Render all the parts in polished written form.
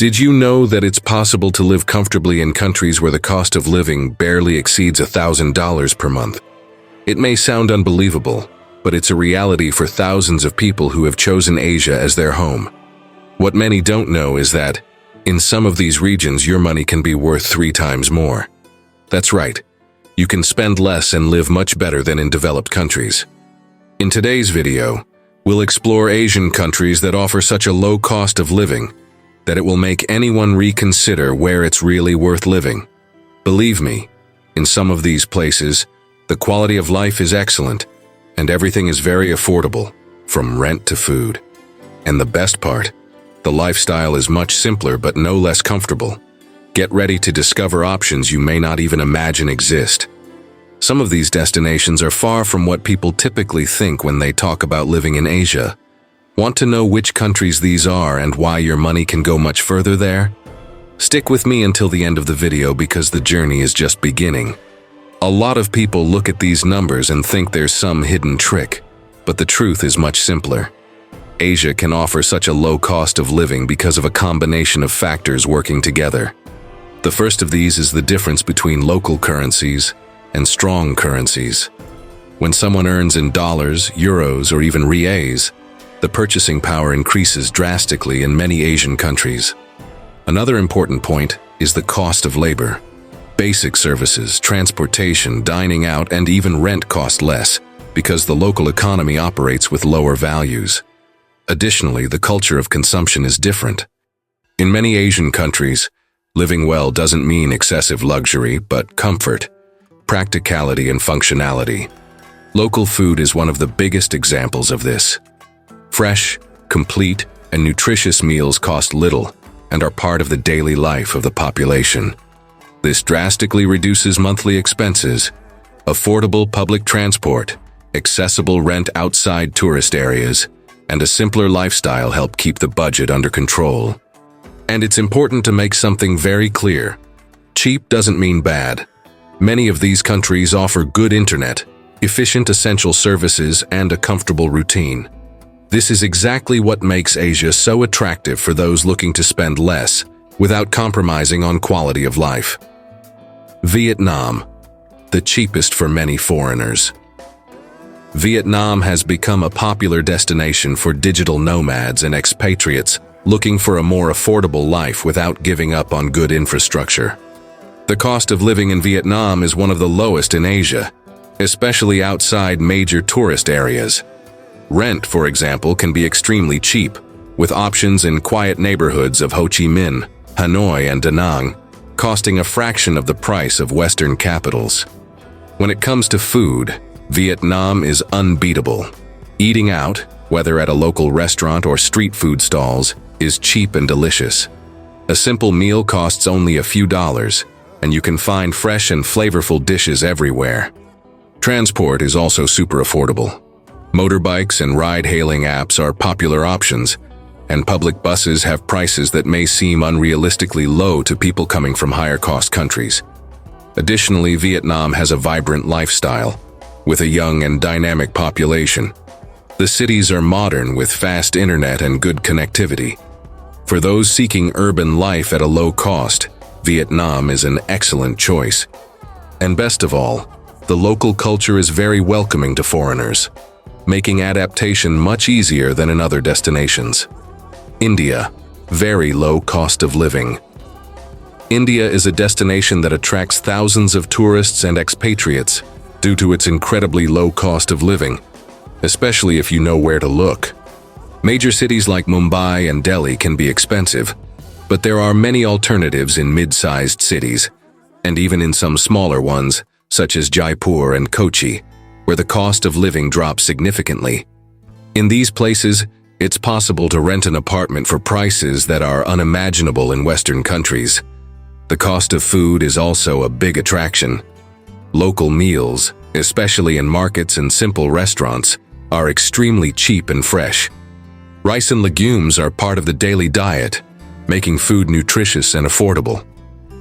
Did you know that it's possible to live comfortably in countries where the cost of living barely exceeds $1,000 per month? It may sound unbelievable, but it's a reality for thousands of people who have chosen Asia as their home. What many don't know is that, in some of these regions, your money can be worth 3 times more. That's right. You can spend less and live much better than in developed countries. In today's video, we'll explore Asian countries that offer such a low cost of living that it will make anyone reconsider where it's really worth living. Believe me, in some of these places, the quality of life is excellent, and everything is very affordable, from rent to food. And the best part, the lifestyle is much simpler but no less comfortable. Get ready to discover options you may not even imagine exist. Some of these destinations are far from what people typically think when they talk about living in Asia. Want to know which countries these are and why your money can go much further there? Stick with me until the end of the video because the journey is just beginning. A lot of people look at these numbers and think there's some hidden trick, but the truth is much simpler. Asia can offer such a low cost of living because of a combination of factors working together. The first of these is the difference between local currencies and strong currencies. When someone earns in dollars, euros, or even reais, the purchasing power increases drastically in many Asian countries. Another important point is the cost of labor. Basic services, transportation, dining out, and even rent cost less because the local economy operates with lower values. Additionally, the culture of consumption is different. In many Asian countries, living well doesn't mean excessive luxury, but comfort, practicality, and functionality. Local food is one of the biggest examples of this. Fresh, complete, and nutritious meals cost little and are part of the daily life of the population. This drastically reduces monthly expenses. Affordable public transport, accessible rent outside tourist areas, and a simpler lifestyle help keep the budget under control. And it's important to make something very clear. Cheap doesn't mean bad. Many of these countries offer good internet, efficient essential services, and a comfortable routine. This is exactly what makes Asia so attractive for those looking to spend less without compromising on quality of life. Vietnam, the cheapest for many foreigners. Vietnam has become a popular destination for digital nomads and expatriates looking for a more affordable life without giving up on good infrastructure. The cost of living in Vietnam is one of the lowest in Asia, especially outside major tourist areas. Rent, for example, can be extremely cheap, with options in quiet neighborhoods of Ho Chi Minh, Hanoi, and Da Nang, costing a fraction of the price of Western capitals. When it comes to food, Vietnam is unbeatable. Eating out, whether at a local restaurant or street food stalls, is cheap and delicious. A simple meal costs only a few dollars, and you can find fresh and flavorful dishes everywhere. Transport is also super affordable. Motorbikes and ride-hailing apps are popular options, and public buses have prices that may seem unrealistically low to people coming from higher-cost countries. Additionally, Vietnam has a vibrant lifestyle, with a young and dynamic population. The cities are modern with fast internet and good connectivity. For those seeking urban life at a low cost, Vietnam is an excellent choice. And best of all, the local culture is very welcoming to foreigners, making adaptation much easier than in other destinations. India, very low cost of living. India is a destination that attracts thousands of tourists and expatriates due to its incredibly low cost of living, especially if you know where to look. Major cities like Mumbai and Delhi can be expensive, but there are many alternatives in mid-sized cities, and even in some smaller ones, such as Jaipur and Kochi, where the cost of living drops significantly. In these places, it's possible to rent an apartment for prices that are unimaginable in Western countries. The cost of food is also a big attraction. Local meals, especially in markets and simple restaurants, are extremely cheap and fresh. Rice and legumes are part of the daily diet, making food nutritious and affordable.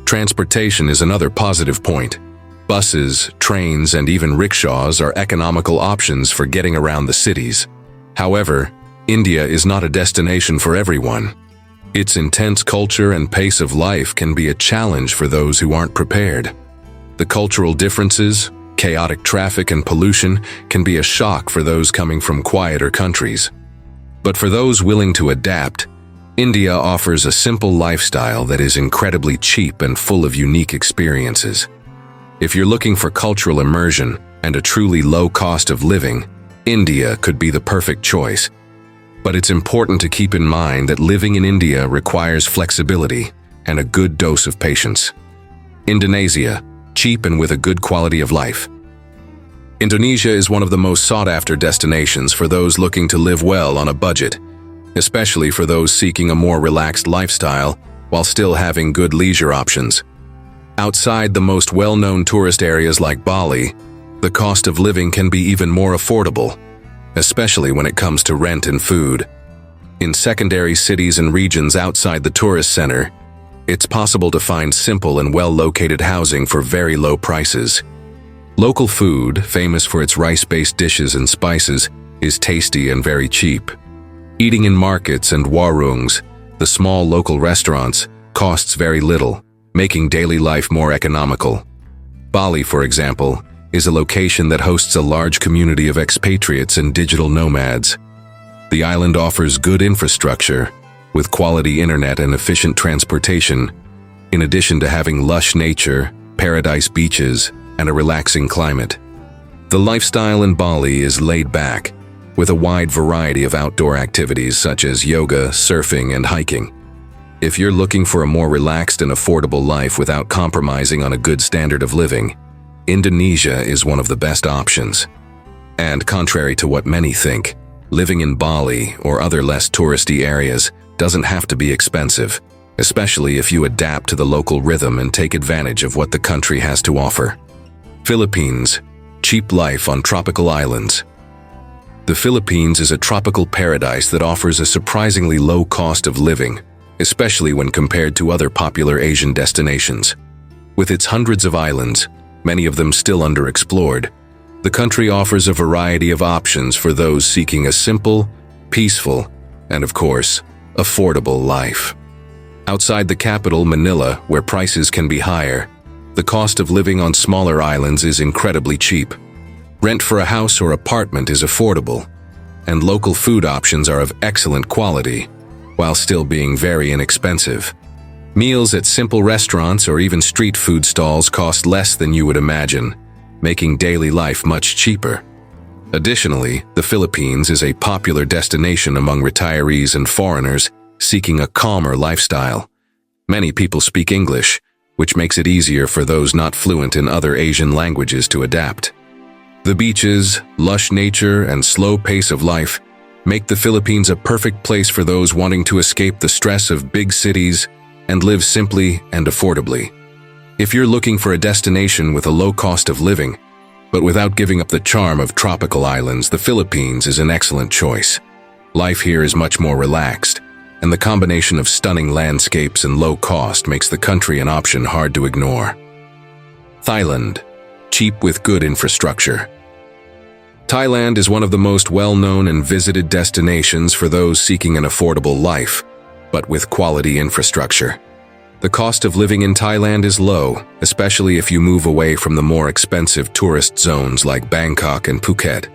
Transportation is another positive point. Buses, trains, and even rickshaws are economical options for getting around the cities. However, India is not a destination for everyone. Its intense culture and pace of life can be a challenge for those who aren't prepared. The cultural differences, chaotic traffic and pollution can be a shock for those coming from quieter countries. But for those willing to adapt, India offers a simple lifestyle that is incredibly cheap and full of unique experiences. If you're looking for cultural immersion and a truly low cost of living, India could be the perfect choice. But it's important to keep in mind that living in India requires flexibility and a good dose of patience. Indonesia, cheap and with a good quality of life. Indonesia is one of the most sought-after destinations for those looking to live well on a budget, especially for those seeking a more relaxed lifestyle while still having good leisure options. Outside the most well-known tourist areas like Bali, the cost of living can be even more affordable, especially when it comes to rent and food. In secondary cities and regions outside the tourist center, it's possible to find simple and well-located housing for very low prices. Local food, famous for its rice-based dishes and spices, is tasty and very cheap. Eating in markets and warungs, the small local restaurants, costs very little, making daily life more economical. Bali, for example, is a location that hosts a large community of expatriates and digital nomads. The island offers good infrastructure, with quality internet and efficient transportation, in addition to having lush nature, paradise beaches, and a relaxing climate. The lifestyle in Bali is laid back, with a wide variety of outdoor activities such as yoga, surfing, and hiking. If you're looking for a more relaxed and affordable life without compromising on a good standard of living, Indonesia is one of the best options. And contrary to what many think, living in Bali or other less touristy areas doesn't have to be expensive, especially if you adapt to the local rhythm and take advantage of what the country has to offer. Philippines, cheap life on tropical islands. The Philippines is a tropical paradise that offers a surprisingly low cost of living, especially when compared to other popular Asian destinations. With its hundreds of islands, many of them still underexplored, the country offers a variety of options for those seeking a simple, peaceful, and of course, affordable life. Outside the capital, Manila, where prices can be higher, the cost of living on smaller islands is incredibly cheap. Rent for a house or apartment is affordable, and local food options are of excellent quality, while still being very inexpensive. Meals at simple restaurants or even street food stalls cost less than you would imagine, making daily life much cheaper. Additionally, the Philippines is a popular destination among retirees and foreigners seeking a calmer lifestyle. Many people speak English, which makes it easier for those not fluent in other Asian languages to adapt. The beaches, lush nature, and slow pace of life make the Philippines a perfect place for those wanting to escape the stress of big cities and live simply and affordably. If you're looking for a destination with a low cost of living, but without giving up the charm of tropical islands, the Philippines is an excellent choice. Life here is much more relaxed, and the combination of stunning landscapes and low cost makes the country an option hard to ignore. Thailand, cheap with good infrastructure. Thailand is one of the most well-known and visited destinations for those seeking an affordable life, but with quality infrastructure. The cost of living in Thailand is low, especially if you move away from the more expensive tourist zones like Bangkok and Phuket.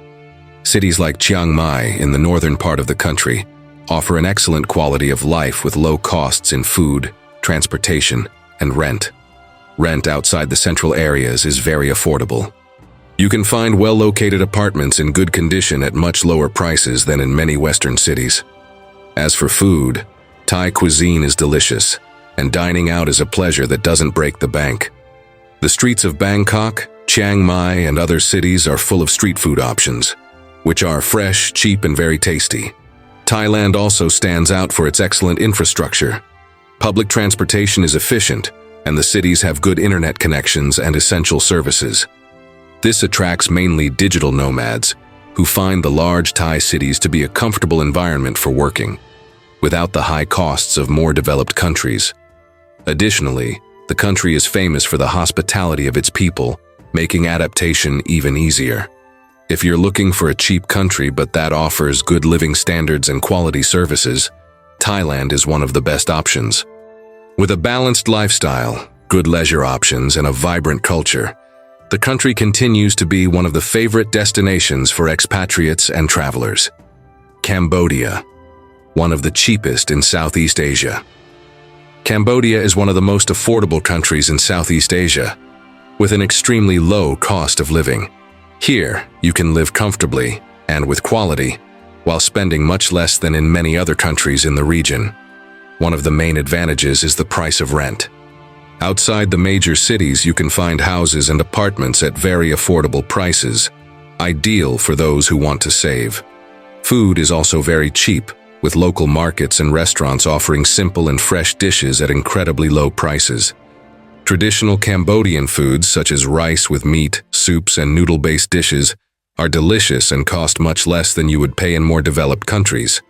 Cities like Chiang Mai in the northern part of the country offer an excellent quality of life with low costs in food, transportation, and rent. Rent outside the central areas is very affordable. You can find well-located apartments in good condition at much lower prices than in many Western cities. As for food, Thai cuisine is delicious, and dining out is a pleasure that doesn't break the bank. The streets of Bangkok, Chiang Mai, and other cities are full of street food options, which are fresh, cheap, and very tasty. Thailand also stands out for its excellent infrastructure. Public transportation is efficient, and the cities have good internet connections and essential services. This attracts mainly digital nomads, who find the large Thai cities to be a comfortable environment for working, without the high costs of more developed countries. Additionally, the country is famous for the hospitality of its people, making adaptation even easier. If you're looking for a cheap country but that offers good living standards and quality services, Thailand is one of the best options. With a balanced lifestyle, good leisure options, and a vibrant culture, the country continues to be one of the favorite destinations for expatriates and travelers. Cambodia, one of the cheapest in Southeast Asia. Cambodia is one of the most affordable countries in Southeast Asia, with an extremely low cost of living. Here, you can live comfortably and with quality, while spending much less than in many other countries in the region. One of the main advantages is the price of rent. Outside the major cities, you can find houses and apartments at very affordable prices, ideal for those who want to save. Food is also very cheap, with local markets and restaurants offering simple and fresh dishes at incredibly low prices. Traditional Cambodian foods such as rice with meat, soups, and noodle-based dishes are delicious and cost much less than you would pay in more developed countries.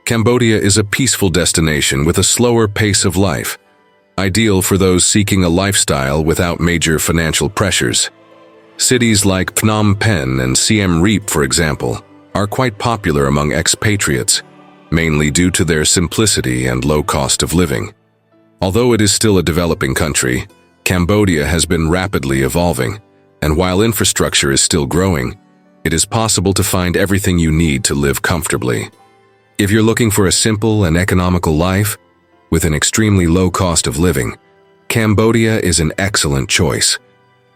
Cambodia is a peaceful destination with a slower pace of life, ideal for those seeking a lifestyle without major financial pressures. Cities like Phnom Penh and Siem Reap, for example, are quite popular among expatriates, mainly due to their simplicity and low cost of living. Although it is still a developing country, Cambodia has been rapidly evolving, and while infrastructure is still growing, it is possible to find everything you need to live comfortably. If you're looking for a simple and economical life, with an extremely low cost of living, Cambodia is an excellent choice.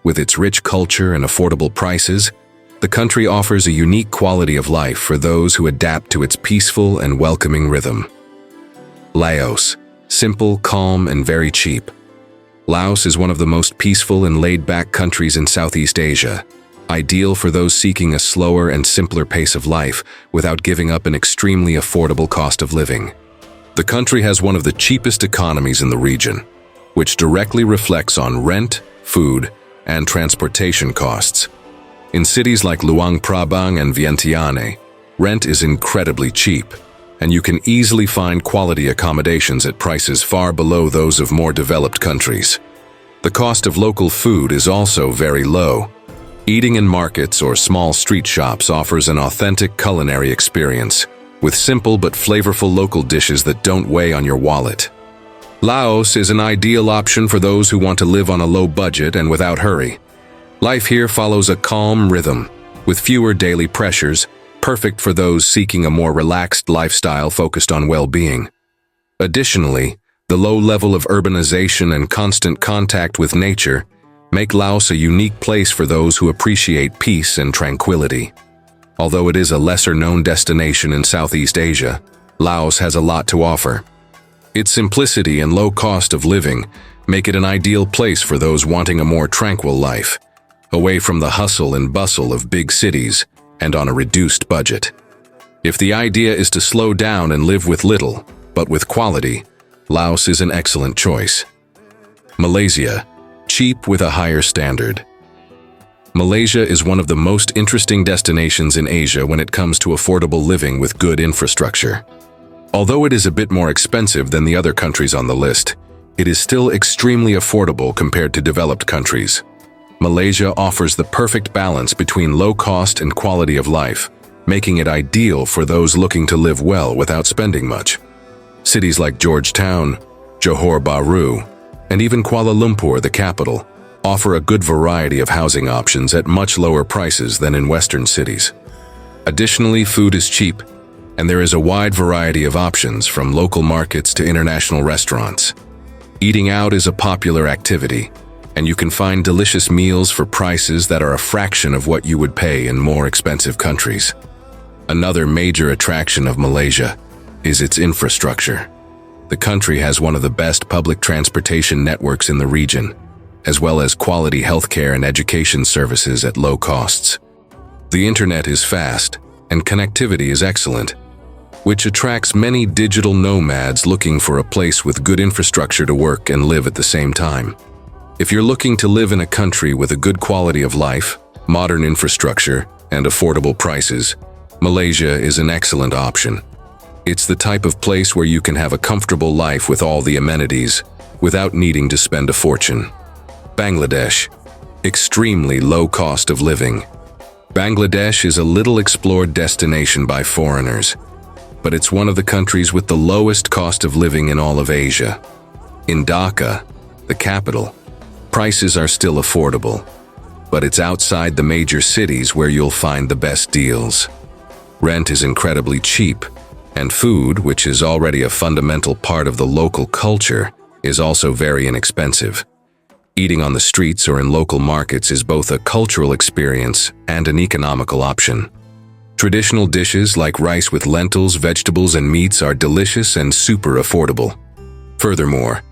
With its rich culture and affordable prices, the country offers a unique quality of life for those who adapt to its peaceful and welcoming rhythm. Laos, simple, calm, and very cheap. Laos is one of the most peaceful and laid-back countries in Southeast Asia, ideal for those seeking a slower and simpler pace of life without giving up an extremely affordable cost of living. The country has one of the cheapest economies in the region, which directly reflects on rent, food, and transportation costs. In cities like Luang Prabang and Vientiane, rent is incredibly cheap, and you can easily find quality accommodations at prices far below those of more developed countries. The cost of local food is also very low. Eating in markets or small street shops offers an authentic culinary experience, with simple but flavorful local dishes that don't weigh on your wallet. Laos is an ideal option for those who want to live on a low budget and without hurry. Life here follows a calm rhythm, with fewer daily pressures, perfect for those seeking a more relaxed lifestyle focused on well-being. Additionally, the low level of urbanization and constant contact with nature make Laos a unique place for those who appreciate peace and tranquility. Although it is a lesser-known destination in Southeast Asia, Laos has a lot to offer. Its simplicity and low cost of living make it an ideal place for those wanting a more tranquil life, away from the hustle and bustle of big cities and on a reduced budget. If the idea is to slow down and live with little, but with quality, Laos is an excellent choice. Malaysia, cheap with a higher standard. Malaysia is one of the most interesting destinations in Asia when it comes to affordable living with good infrastructure. Although it is a bit more expensive than the other countries on the list, it is still extremely affordable compared to developed countries. Malaysia offers the perfect balance between low cost and quality of life, making it ideal for those looking to live well without spending much. Cities like Georgetown, Johor Bahru, and even Kuala Lumpur, the capital, offer a good variety of housing options at much lower prices than in Western cities. Additionally, food is cheap, and there is a wide variety of options from local markets to international restaurants. Eating out is a popular activity, and you can find delicious meals for prices that are a fraction of what you would pay in more expensive countries. Another major attraction of Malaysia is its infrastructure. The country has one of the best public transportation networks in the region, as well as quality healthcare and education services at low costs. The internet is fast, and connectivity is excellent, which attracts many digital nomads looking for a place with good infrastructure to work and live at the same time. If you're looking to live in a country with a good quality of life, modern infrastructure, and affordable prices, Malaysia is an excellent option. It's the type of place where you can have a comfortable life with all the amenities, without needing to spend a fortune. Bangladesh, extremely low cost of living. Bangladesh is a little explored destination by foreigners. but it's one of the countries with the lowest cost of living in all of Asia. In Dhaka, the capital, prices are still affordable, but it's outside the major cities where you'll find the best deals. Rent is incredibly cheap, and food, which is already a fundamental part of the local culture, is also very inexpensive. Eating on the streets or in local markets is both a cultural experience and an economical option. Traditional dishes like rice with lentils, vegetables, and meats are delicious and super affordable. Furthermore,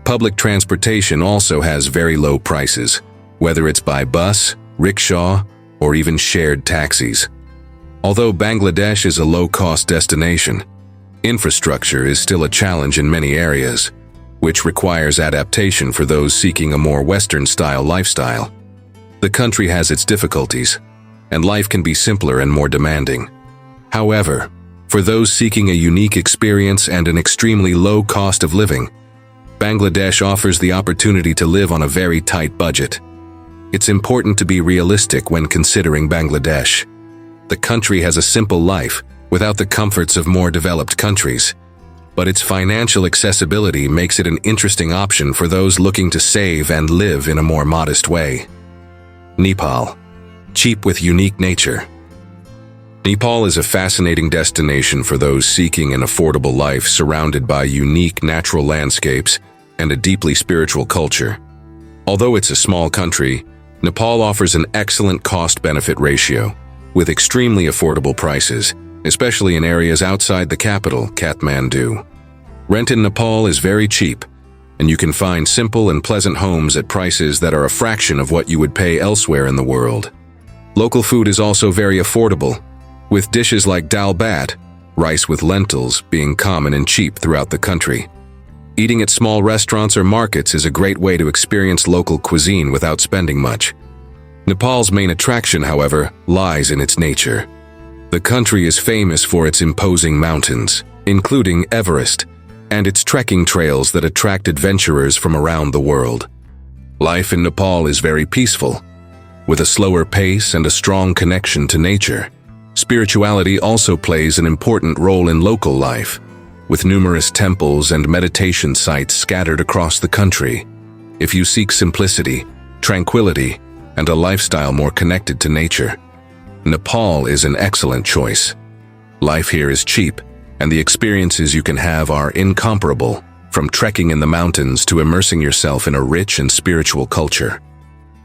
public transportation also has very low prices, whether it's by bus, rickshaw, or even shared taxis. Although Bangladesh is a low-cost destination, infrastructure is still a challenge in many areas, which requires adaptation for those seeking a more Western-style lifestyle. The country has its difficulties, and life can be simpler and more demanding. However, for those seeking a unique experience and an extremely low cost of living, Bangladesh offers the opportunity to live on a very tight budget. It's important to be realistic when considering Bangladesh. The country has a simple life without the comforts of more developed countries, but its financial accessibility makes it an interesting option for those looking to save and live in a more modest way. Nepal, cheap with unique nature. Nepal is a fascinating destination for those seeking an affordable life surrounded by unique natural landscapes and a deeply spiritual culture. Although it's a small country, Nepal offers an excellent cost-benefit ratio, with extremely affordable prices, especially in areas outside the capital, Kathmandu. Rent in Nepal is very cheap, and you can find simple and pleasant homes at prices that are a fraction of what you would pay elsewhere in the world. Local food is also very affordable, with dishes like dal bhat, rice with lentils, being common and cheap throughout the country. Eating at small restaurants or markets is a great way to experience local cuisine without spending much. Nepal's main attraction, however, lies in its nature. The country is famous for its imposing mountains, including Everest, and its trekking trails that attract adventurers from around the world. Life in Nepal is very peaceful, with a slower pace and a strong connection to nature. Spirituality also plays an important role in local life, with numerous temples and meditation sites scattered across the country. If you seek simplicity, tranquility, and a lifestyle more connected to nature, Nepal is an excellent choice. Life here is cheap, and the experiences you can have are incomparable, from trekking in the mountains to immersing yourself in a rich and spiritual culture.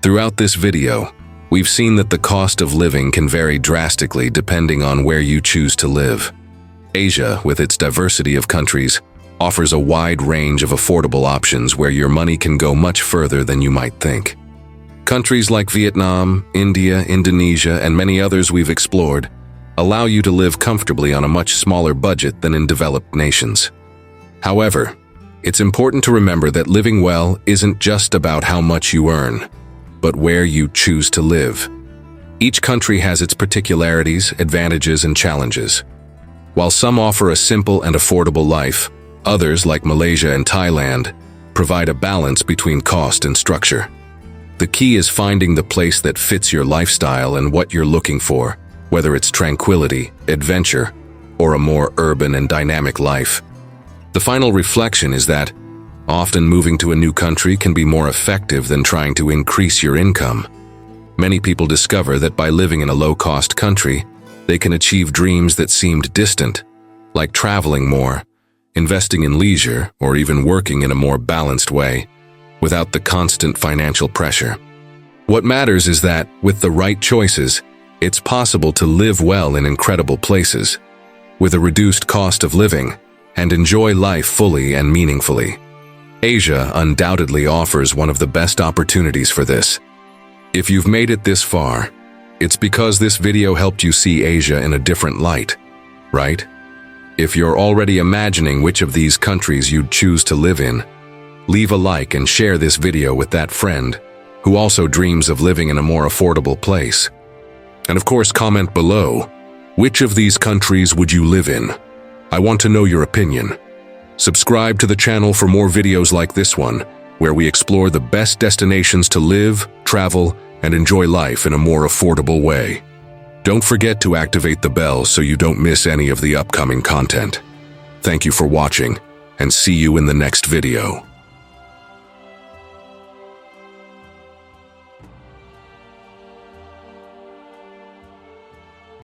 Throughout this video, we've seen that the cost of living can vary drastically depending on where you choose to live. Asia, with its diversity of countries, offers a wide range of affordable options where your money can go much further than you might think. Countries like Vietnam, India, Indonesia, and many others we've explored allow you to live comfortably on a much smaller budget than in developed nations. However, it's important to remember that living well isn't just about how much you earn, but where you choose to live. Each country has its particularities, advantages, and challenges. While some offer a simple and affordable life, others, like Malaysia and Thailand, provide a balance between cost and structure. The key is finding the place that fits your lifestyle and what you're looking for, whether it's tranquility, adventure, or a more urban and dynamic life. The final reflection is that often moving to a new country can be more effective than trying to increase your income. Many people discover that by living in a low-cost country, they can achieve dreams that seemed distant, like traveling more, investing in leisure, or even working in a more balanced way, without the constant financial pressure. What matters is that, with the right choices, it's possible to live well in incredible places, with a reduced cost of living, and enjoy life fully and meaningfully. Asia undoubtedly offers one of the best opportunities for this. If you've made it this far, it's because this video helped you see Asia in a different light, right? If you're already imagining which of these countries you'd choose to live in, leave a like and share this video with that friend who also dreams of living in a more affordable place. And of course, comment below, which of these countries would you live in? I want to know your opinion. Subscribe to the channel for more videos like this one, where we explore the best destinations to live, travel, and enjoy life in a more affordable way. Don't forget to activate the bell so you don't miss any of the upcoming content. Thank you for watching, and see you in the next video.